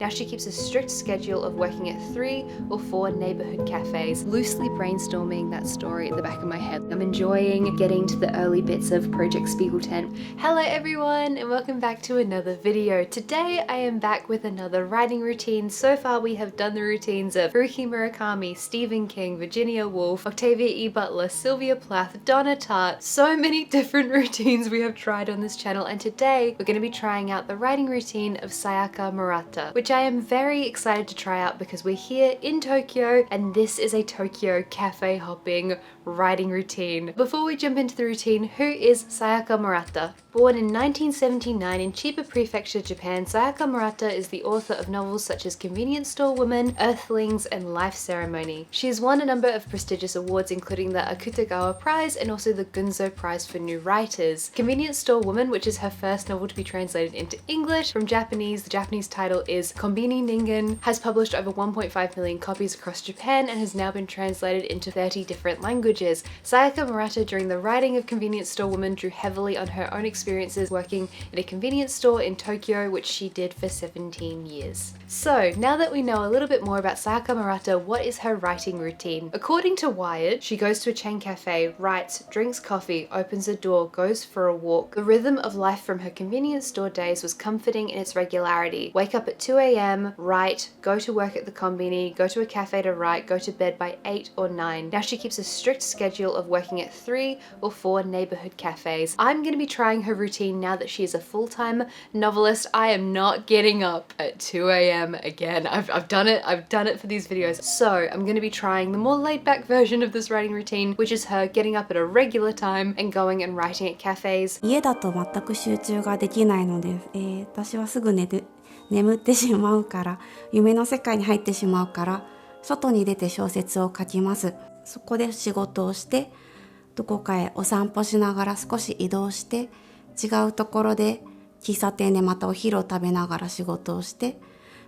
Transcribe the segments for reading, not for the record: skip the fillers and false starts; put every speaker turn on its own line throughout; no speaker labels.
Now she keeps a strict schedule of working at 3 or 4 neighborhood cafes, loosely brainstorming that story at the back of my head. I'm enjoying getting to the early bits of Project Spiegel Tent. Hello everyone and welcome back to another video. Today I am back with another writing routine. So far we have done the routines of Haruki Murakami, Stephen King, Virginia Woolf, Octavia E. Butler, Sylvia Plath, Donna Tartt. So many different routines we have tried on this channel, and today we're going to be trying out the writing routine of Sayaka Murata, which I am very excited to try out because we're here in Tokyo and this is a Tokyo cafe hopping writing routine. Before we jump into the routine, who is Sayaka Murata? Born in 1979 in Chiba Prefecture, Japan, Sayaka Murata is the author of novels such as Convenience Store Woman, Earthlings, and Life Ceremony. She has won a number of prestigious awards including the Akutagawa Prize and also the Gunzo Prize for New Writers. Convenience Store Woman, which is her first novel to be translated into English from Japanese, the Japanese title is Konbini Ningen, has published over 1.5 million copies across Japan and has now been translated into 30 different languages. Sayaka Murata, during the writing of Convenience Store Woman, drew heavily on her own experiences working in a convenience store in Tokyo, which she did for 17 years. So now that we know a little bit more about Sayaka Murata, what is her writing routine? According to Wired, she goes to a chain cafe, writes, drinks coffee, opens a door, goes for a walk. The rhythm of life from her convenience store days was comforting in its regularity. Wake up at 2 a.m, write, go to work at the konbini, go to a cafe to write, go to bed by 8 or 9. Now she keeps a strict schedule of working at 3 or 4 neighborhood cafes. I'm going to be trying her routine now that she is a full-time novelist. I am not getting up at 2 a.m. again. I've done it for these videos. So I'm going to be trying the more laid-back version of this writing routine, which is her getting up at a regular time and going and writing at cafes.
家だと全く集中ができないので、私はすぐ眠ってしまうから、夢の世界に入ってしまうから、外に出て小説を書きます。そこで仕事をして、どこかへお散歩しながら少し移動して、違うところで喫茶店でまたお昼を食べながら仕事をして、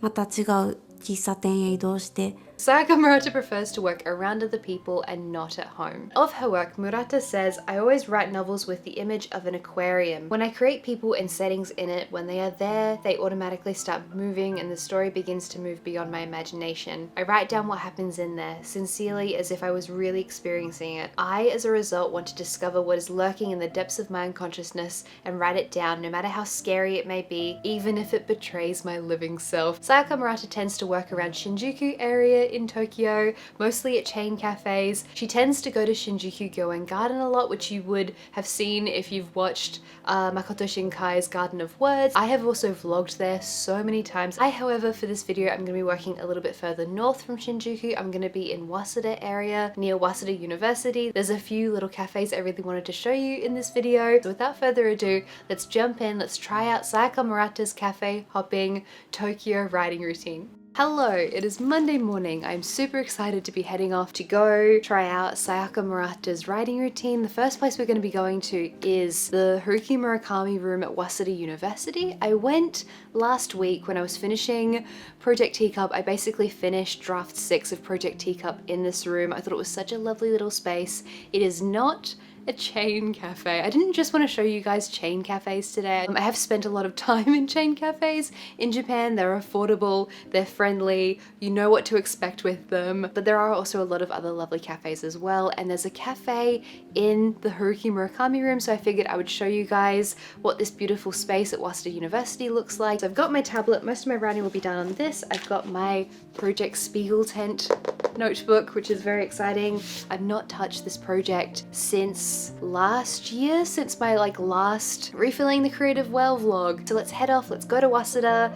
また違う喫茶店へ移動して、
Sayaka Murata prefers to work around other people and not at home. Of her work, Murata says, I always write novels with the image of an aquarium. When I create people and settings in it, when they are there, they automatically start moving and the story begins to move beyond my imagination. I write down what happens in there, sincerely as if I was really experiencing it. I, as a result, want to discover what is lurking in the depths of my unconsciousness and write it down, no matter how scary it may be, even if it betrays my living self. Sayaka Murata tends to work around Shinjuku area in Tokyo, mostly at chain cafes. She tends to go to Shinjuku Gyoen Garden a lot, which you would have seen if you've watched Makoto Shinkai's Garden of Words. I have also vlogged there so many times. However, for this video, I'm going to be working a little bit further north from Shinjuku. I'm going to be in Waseda area, near Waseda University. There's a few little cafes I really wanted to show you in this video. So without further ado, let's jump in, let's try out Sayaka Murata's cafe hopping Tokyo writing routine. Hello, it is Monday morning. I'm super excited to be heading off to go try out Sayaka Murata's writing routine. The first place we're going to be going to is the Haruki Murakami room at Waseda University. I went last week when I was finishing Project Teacup. I basically finished draft 6 of Project Teacup in this room. I thought it was such a lovely little space. It is not a chain cafe. I didn't just want to show you guys chain cafes today. I have spent a lot of time in chain cafes in Japan. They're affordable, they're friendly, you know what to expect with them, but there are also a lot of other lovely cafes as well, and there's a cafe in the Haruki Murakami room, so I figured I would show you guys what this beautiful space at Waseda University looks like. So I've got my tablet, most of my writing will be done on this. I've got my Project Spiegel Tent notebook, which is very exciting. I've not touched this project since last year, since my last Refilling the Creative Well vlog. So let's head off, let's go to Waseda.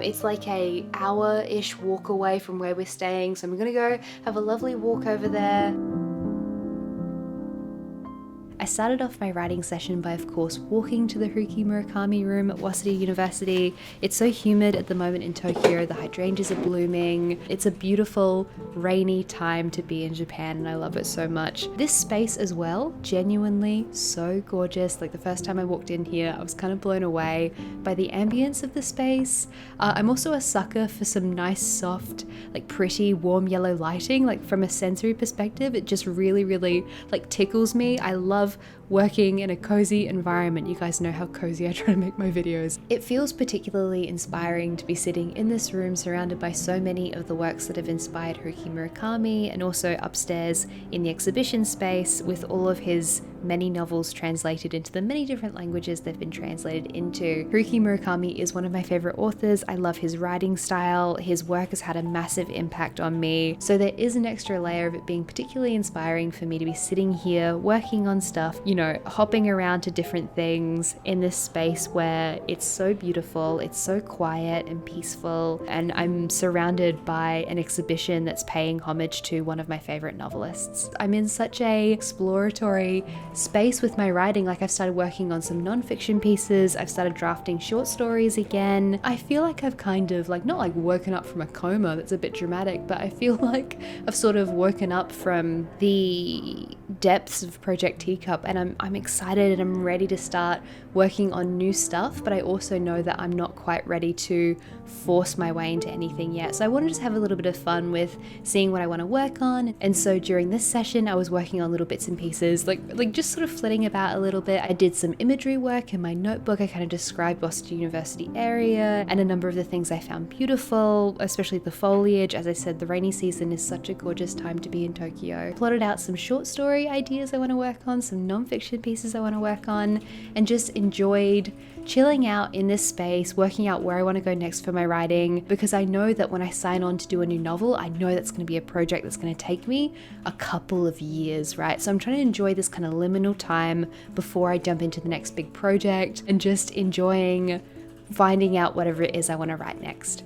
It's like a hour-ish walk away from where we're staying, so I'm gonna go have a lovely walk over there. I started off my writing session by, of course, walking to the Haruki Murakami room at Waseda University. It's so humid at the moment in Tokyo, the hydrangeas are blooming. It's a beautiful, rainy time to be in Japan and I love it so much. This space as well, genuinely so gorgeous. Like the first time I walked in here, I was kind of blown away by the ambience of the space. I'm also a sucker for some nice, soft, pretty, warm yellow lighting. From a sensory perspective, it just really, really tickles me. I love working in a cozy environment. You guys know how cozy I try to make my videos. It feels particularly inspiring to be sitting in this room surrounded by so many of the works that have inspired Haruki Murakami, and also upstairs in the exhibition space with all of his many novels translated into the many different languages they've been translated into. Haruki Murakami is one of my favorite authors. I love his writing style. His work has had a massive impact on me. So there is an extra layer of it being particularly inspiring for me to be sitting here working on stuff, you know, hopping around to different things in this space where it's so beautiful, it's so quiet and peaceful, and I'm surrounded by an exhibition that's paying homage to one of my favorite novelists. I'm in such a exploratory space with my writing. Like, I've started working on some non-fiction pieces, I've started drafting short stories again. I feel like I've kind of like, not like woken up from a coma, that's a bit dramatic, but I feel like I've sort of woken up from the depths of Project Teacup, and I'm excited and I'm ready to start working on new stuff, but I also know that I'm not quite ready to force my way into anything yet. So I want to just have a little bit of fun with seeing what I want to work on. And so during this session I was working on little bits and pieces, like just sort of flitting about a little bit. I did some imagery work in my notebook. I kind of described Waseda University area and a number of the things I found beautiful, especially the foliage. As I said, the rainy season is such a gorgeous time to be in Tokyo. Plotted out some short story ideas I want to work on, some non-fiction pieces I want to work on, and just enjoyed chilling out in this space, working out where I want to go next for my writing, because I know that when I sign on to do a new novel, I know that's going to be a project that's going to take me a couple of years, right? So I'm trying to enjoy this kind of liminal time before I jump into the next big project, and just enjoying finding out whatever it is I want to write next.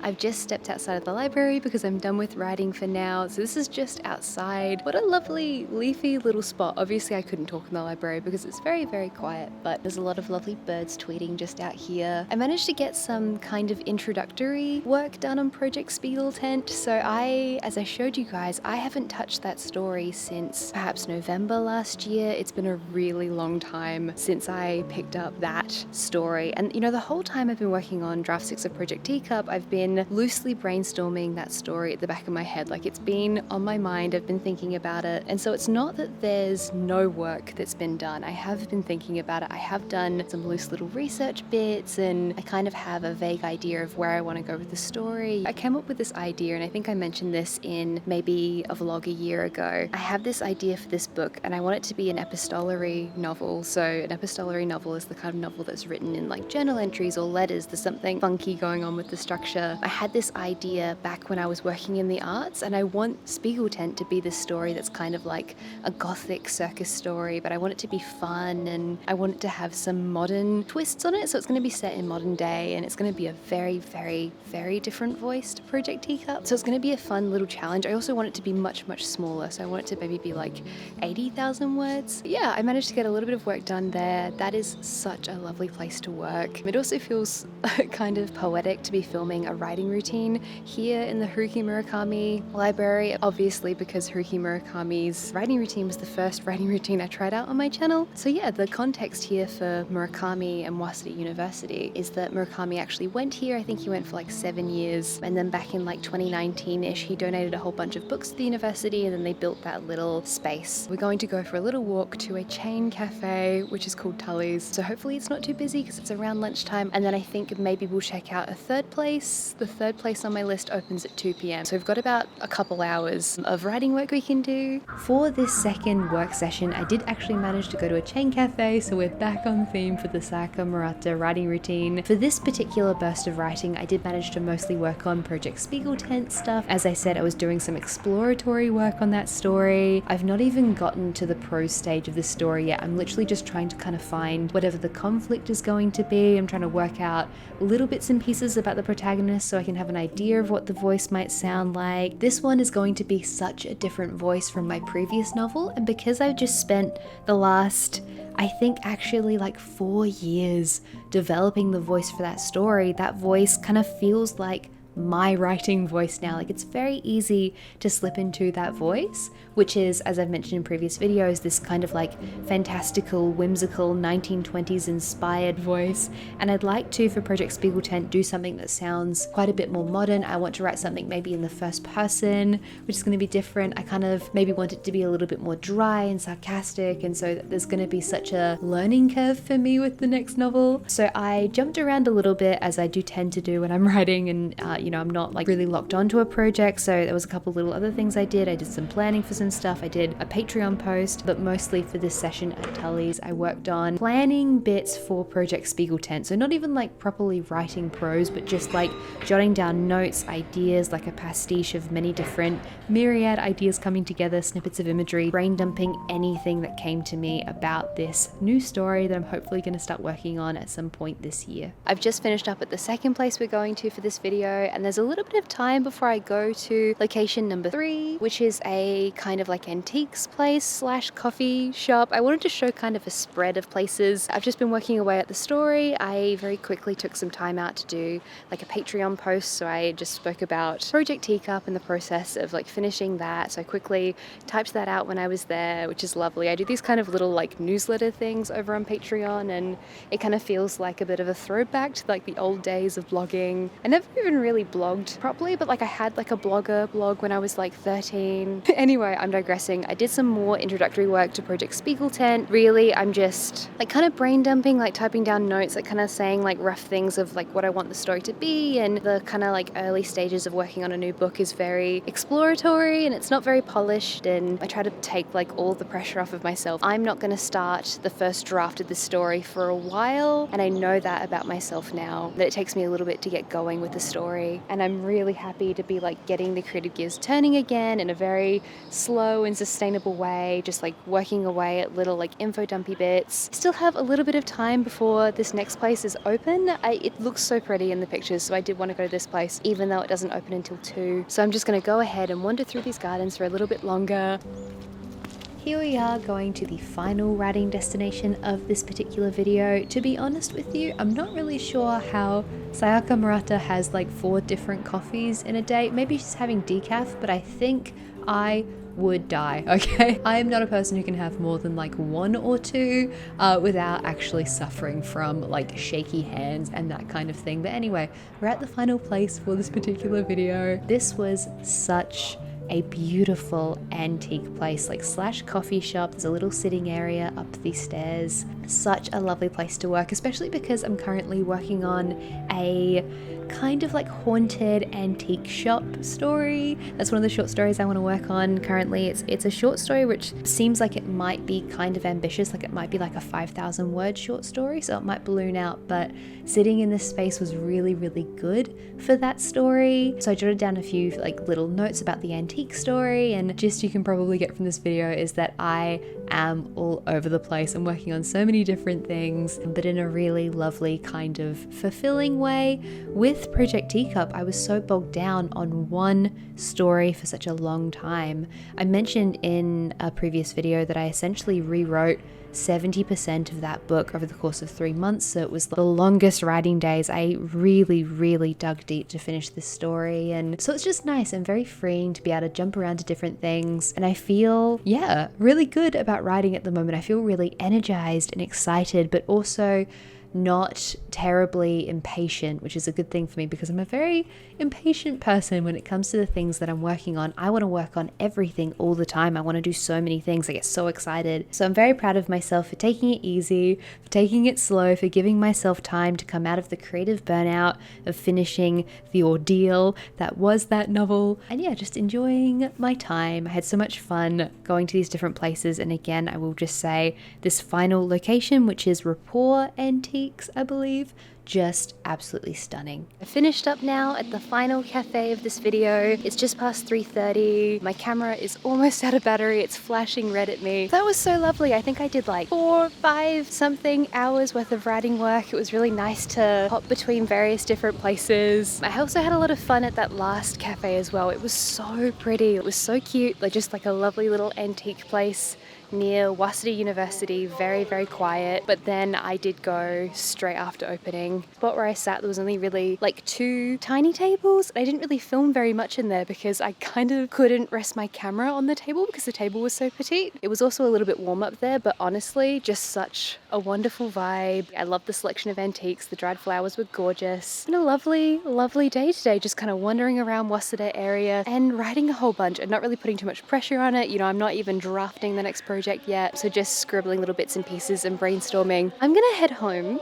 I've just stepped outside of the library because I'm done with writing for now. So this is just outside. What a lovely leafy little spot. Obviously I couldn't talk in the library because it's very, very quiet, but there's a lot of lovely birds tweeting just out here. I managed to get some kind of introductory work done on Project Spiegel Tent. So as I showed you guys, I haven't touched that story since perhaps November last year. It's been a really long time since I picked up that story. And you know, the whole time I've been working on Draft 6 of Project Teacup, I've been loosely brainstorming that story at the back of my head. Like, it's been on my mind, I've been thinking about it. And so it's not that there's no work that's been done. I have been thinking about it. I have done some loose little research bits, and I kind of have a vague idea of where I want to go with the story. I came up with this idea, and I think I mentioned this in maybe a vlog a year ago. I have this idea for this book, and I want it to be an epistolary novel. So an epistolary novel is the kind of novel that's written in like journal entries or letters. There's something funky going on with the structure. I had this idea back when I was working in the arts, and I want Spiegel Tent to be this story that's kind of like a gothic circus story, but I want it to be fun, and I want it to have some modern twists on it. So it's going to be set in modern day, and it's going to be a very, very, very different voice to Project Teacup. So it's going to be a fun little challenge. I also want it to be much, much smaller. So I want it to maybe be like 80,000 words. Yeah, I managed to get a little bit of work done there. That is such a lovely place to work. It also feels kind of poetic to be filming a writing routine here in the Haruki Murakami library, obviously because Haruki Murakami's writing routine was the first writing routine I tried out on my channel. So yeah, the context here for Murakami and Waseda University is that Murakami actually went here. I think he went for like 7 years, and then back in like 2019-ish he donated a whole bunch of books to the university, and then they built that little space. We're going to go for a little walk to a chain cafe which is called Tully's, so hopefully it's not too busy because it's around lunchtime, and then I think maybe we'll check out a third place. The third place on my list opens at 2 p.m. So we've got about a couple hours of writing work we can do. For this second work session, I did actually manage to go to a chain cafe, so we're back on theme for the Sayaka Murata writing routine. For this particular burst of writing, I did manage to mostly work on Project Spiegel Tent stuff. As I said, I was doing some exploratory work on that story. I've not even gotten to the prose stage of the story yet. I'm literally just trying to kind of find whatever the conflict is going to be. I'm trying to work out little bits and pieces about the protagonist so I can have an idea of what the voice might sound like. This one is going to be such a different voice from my previous novel, and because I've just spent the last, I think actually like 4 years developing the voice for that story, that voice kind of feels like my writing voice now. Like, it's very easy to slip into that voice, which is, as I've mentioned in previous videos, this kind of like fantastical, whimsical 1920s inspired voice. And I'd like to, for Project Spiegel Tent, do something that sounds quite a bit more modern. I want to write something maybe in the first person, which is going to be different. I kind of maybe want it to be a little bit more dry and sarcastic, and so that there's going to be such a learning curve for me with the next novel. So I jumped around a little bit, as I do tend to do when I'm writing, and you know, I'm not like really locked onto a project. So there was a couple little other things I did. I did some planning for some stuff. I did a Patreon post, but mostly for this session at Tully's, I worked on planning bits for Project Spiegel Tent. So not even like properly writing prose, but just like jotting down notes, ideas, like a pastiche of many different myriad ideas coming together, snippets of imagery, brain dumping anything that came to me about this new story that I'm hopefully going to start working on at some point this year. I've just finished up at the second place we're going to for this video, and there's a little bit of time before I go to location number 3, which is a kind of like antiques place slash coffee shop. I wanted to show kind of a spread of places. I've just been working away at the story. I very quickly took some time out to do like a Patreon post, so I just spoke about Project Teacup and the process of like finishing that. So I quickly typed that out when I was there, which is lovely. I do these kind of little like newsletter things over on Patreon, and it kind of feels like a bit of a throwback to like the old days of blogging. I never even really blogged properly, but like I had like a blogger blog when I was like 13. Anyway, I'm digressing. I did some more introductory work to Project Spiegel Tent. Really, I'm just like kind of brain dumping, like typing down notes, like kind of saying like rough things of like what I want the story to be, and the kind of like early stages of working on a new book is very exploratory and it's not very polished, and I try to take like all the pressure off of myself. I'm not going to start the first draft of this story for a while, and I know that about myself now, that it takes me a little bit to get going with the story, and I'm really happy to be like getting the creative gears turning again in a very slow and sustainable way, just like working away at little like info dumpy bits. Still have a little bit of time before this next place is open. It looks so pretty in the pictures, so I did want to go to this place even though it doesn't open until 2. So I'm just going to go ahead and wander through these gardens for a little bit longer. Here we are going to the final writing destination of this particular video. To be honest with you, I'm not really sure how Sayaka Murata has like 4 different coffees in a day. Maybe she's having decaf, but I think I would die, okay? I am not a person who can have more than like 1 or 2 without actually suffering from like shaky hands and that kind of thing. But anyway, we're at the final place for this particular video. This was such a beautiful antique place, like slash coffee shop. There's a little sitting area up these stairs. Such a lovely place to work, especially because I'm currently working on a kind of like haunted antique shop story. That's one of the short stories I want to work on currently. It's a short story which seems like it might be kind of ambitious, like it might be like a 5,000 word short story, so it might balloon out, but sitting in this space was really, really good for that story. So I jotted down a few like little notes about the antique story, and just you can probably get from this video is that I am all over the place. I'm working on so many different things, but in a really lovely kind of fulfilling way. With Project Teacup, I was so bogged down on one story for such a long time. I mentioned in a previous video that I essentially rewrote 70% of that book over the course of 3 months, so it was the longest writing days. I really dug deep to finish this story, and so it's just nice and very freeing to be able to jump around to different things, and I feel really good about writing at the moment. I feel really energized and excited, but also not terribly impatient, which is a good thing for me because I'm a very impatient person when it comes to the things that I'm working on. I want to work on everything all the time. I want to do so many things. I get so excited. So I'm very proud of myself for taking it easy, for taking it slow, for giving myself time to come out of the creative burnout of finishing the ordeal that was that novel, and just enjoying my time. I had so much fun going to these different places, and again, I will just say this final location, which is Rapport Antique, I believe, just absolutely stunning. I finished up now at the final cafe of this video. It's just past 3:30. My camera is almost out of battery. It's flashing red at me. That was so lovely. I think I did like 4, 5 something hours worth of writing work. It was really nice to hop between various different places. I also had a lot of fun at that last cafe as well. It was so pretty. It was so cute. Like just like a lovely little antique place near Waseda University, very, very quiet. But then I did go straight after opening. The spot where I sat, there was only really like 2 tiny tables. I didn't really film very much in there because I kind of couldn't rest my camera on the table because the table was so petite. It was also a little bit warm up there, but honestly, just such a wonderful vibe. I love the selection of antiques. The dried flowers were gorgeous. And a lovely, lovely day today, just kind of wandering around Waseda area and writing a whole bunch and not really putting too much pressure on it. You know, I'm not even drafting the next project yet, so just scribbling little bits and pieces and brainstorming. I'm gonna head home.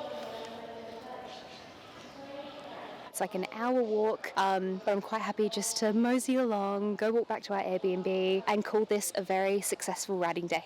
It's like an hour walk, but I'm quite happy just to mosey along, go walk back to our Airbnb and call this a very successful writing day.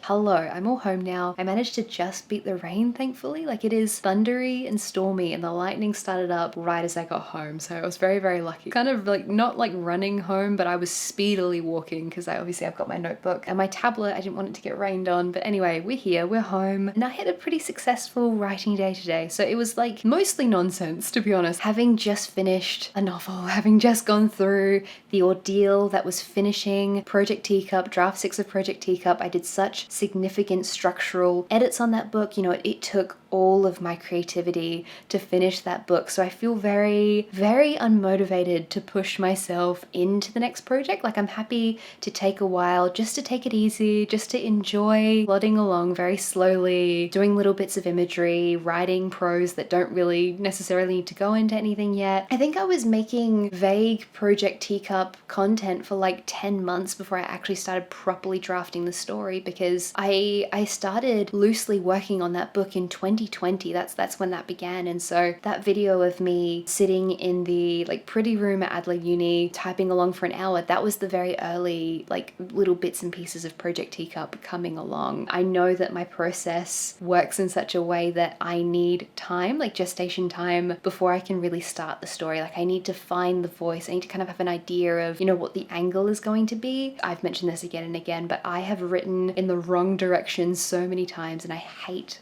Hello, I'm all home now. I managed to just beat the rain, thankfully. Like, it is thundery and stormy and the lightning started up right as I got home, so I was very, very lucky. Kind of like, not like running home, but I was speedily walking because I've got my notebook and my tablet. I didn't want it to get rained on, but anyway, we're here, we're home, and I had a pretty successful writing day today. So it was like mostly nonsense, to be honest. Having just finished a novel, having just gone through the ordeal that was finishing Project Teacup, draft 6 of Project Teacup, I did such significant structural edits on that book. You know, it took all of my creativity to finish that book. So I feel very, very unmotivated to push myself into the next project. Like, I'm happy to take a while just to take it easy, just to enjoy plodding along very slowly, doing little bits of imagery, writing prose that don't really necessarily need to go into anything yet. I think I was making vague Project Teacup content for like 10 months before I actually started properly drafting the story, because I started loosely working on that book in 2020. That's when that began. And so that video of me sitting in the like pretty room at Adelaide Uni typing along for an hour, that was the very early like little bits and pieces of Project Teacup coming along. I know that my process works in such a way that I need time, like gestation time, before I can really start the story. Like, I need to find the voice. I need to kind of have an idea of, you know, what the angle is going to be. I've mentioned this again and again, but I have written in the wrong direction so many times, and I hate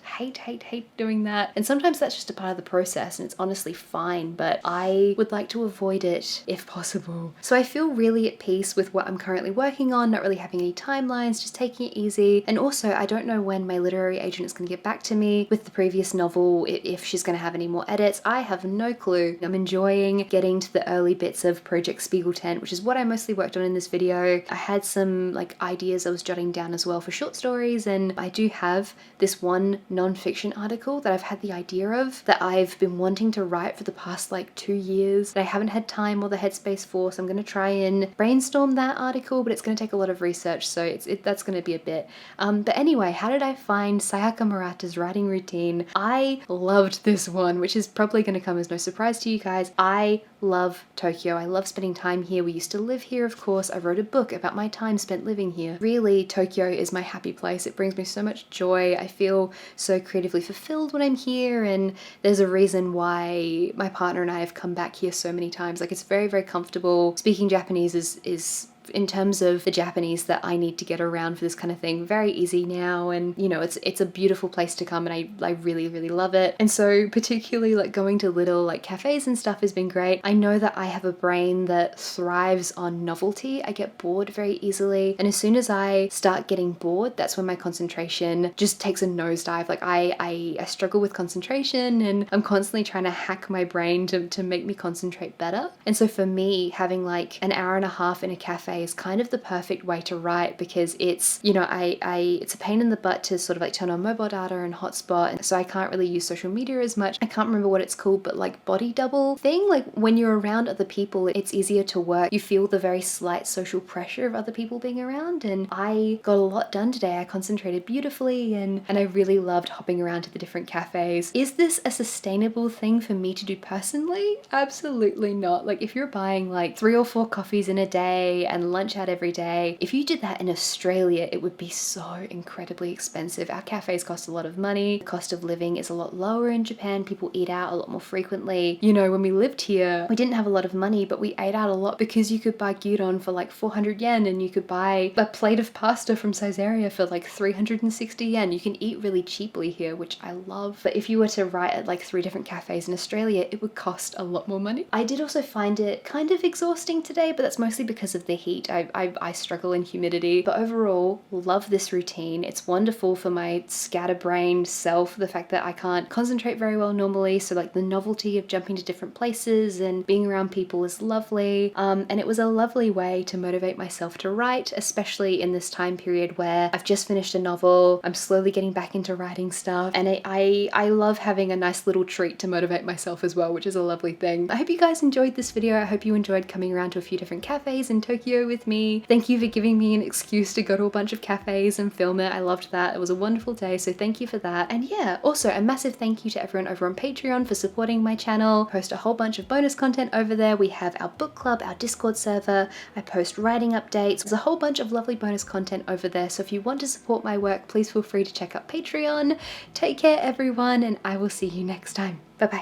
doing that. And sometimes that's just a part of the process, and it's honestly fine, but I would like to avoid it if possible. So I feel really at peace with what I'm currently working on, not really having any timelines, just taking it easy. And also, I don't know when my literary agent is going to get back to me with the previous novel, if she's going to have any more edits. I have no clue. I'm enjoying getting to the early bits of Project Spiegel Tent, which is what I mostly worked on in this video. I had some like ideas I was jotting down as well for short stories, and I do have this one non-fiction article that I've had the idea of that I've been wanting to write for the past like 2 years that I haven't had time or the headspace for. So I'm going to try and brainstorm that article, but it's going to take a lot of research, so that's going to be a bit. But anyway, how did I find Sayaka Murata's writing routine? I loved this one, which is probably going to come as no surprise to you guys. I love Tokyo. I love spending time here. We used to live here, of course. I wrote a book about my time spent living here. Really, Tokyo is my happy place. It brings me so much joy. I feel so creatively fulfilled when I'm here, and there's a reason why my partner and I have come back here so many times. Like, it's very, very comfortable. Speaking Japanese is in terms of the Japanese that I need to get around for this kind of thing, very easy now. And you know, it's a beautiful place to come, and I really, really love it. And so particularly like going to little like cafes and stuff has been great. I know that I have a brain that thrives on novelty. I get bored very easily, and as soon as I start getting bored, that's when my concentration just takes a nosedive. Like, I struggle with concentration, and I'm constantly trying to hack my brain to make me concentrate better. And so for me, having like an hour and a half in a cafe is kind of the perfect way to write, because it's, you know, it's a pain in the butt to sort of like turn on mobile data and hotspot, and so I can't really use social media as much. I can't remember what it's called, but like body double thing, like when you're around other people, it's easier to work. You feel the very slight social pressure of other people being around, and I got a lot done today. I concentrated beautifully, and I really loved hopping around to the different cafes. Is this a sustainable thing for me to do personally? Absolutely not. Like, if you're buying like 3 or 4 coffees in a day and and lunch out every day. If you did that in Australia, it would be so incredibly expensive. Our cafes cost a lot of money. The cost of living is a lot lower in Japan. People eat out a lot more frequently. You know, when we lived here, we didn't have a lot of money, but we ate out a lot because you could buy gyudon for like 400 yen and you could buy a plate of pasta from Caesarea for like 360 yen. You can eat really cheaply here, which I love. But if you were to write at like 3 different cafes in Australia, it would cost a lot more money. I did also find it kind of exhausting today, but that's mostly because of the heat. I struggle in humidity, but overall, love this routine. It's wonderful for my scatterbrained self, the fact that I can't concentrate very well normally, so like the novelty of jumping to different places and being around people is lovely, and it was a lovely way to motivate myself to write, especially in this time period where I've just finished a novel, I'm slowly getting back into writing stuff, and I love having a nice little treat to motivate myself as well, which is a lovely thing. I hope you guys enjoyed this video. I hope you enjoyed coming around to a few different cafes in Tokyo with me. Thank you for giving me an excuse to go to a bunch of cafes and film it. I loved that. It was a wonderful day, so thank you for that. And yeah, also a massive thank you to everyone over on Patreon for supporting my channel. I post a whole bunch of bonus content over there. We have our book club, our Discord server. I post writing updates. There's a whole bunch of lovely bonus content over there, so if you want to support my work, please feel free to check out Patreon. Take care everyone, and I will see you next time. Bye bye.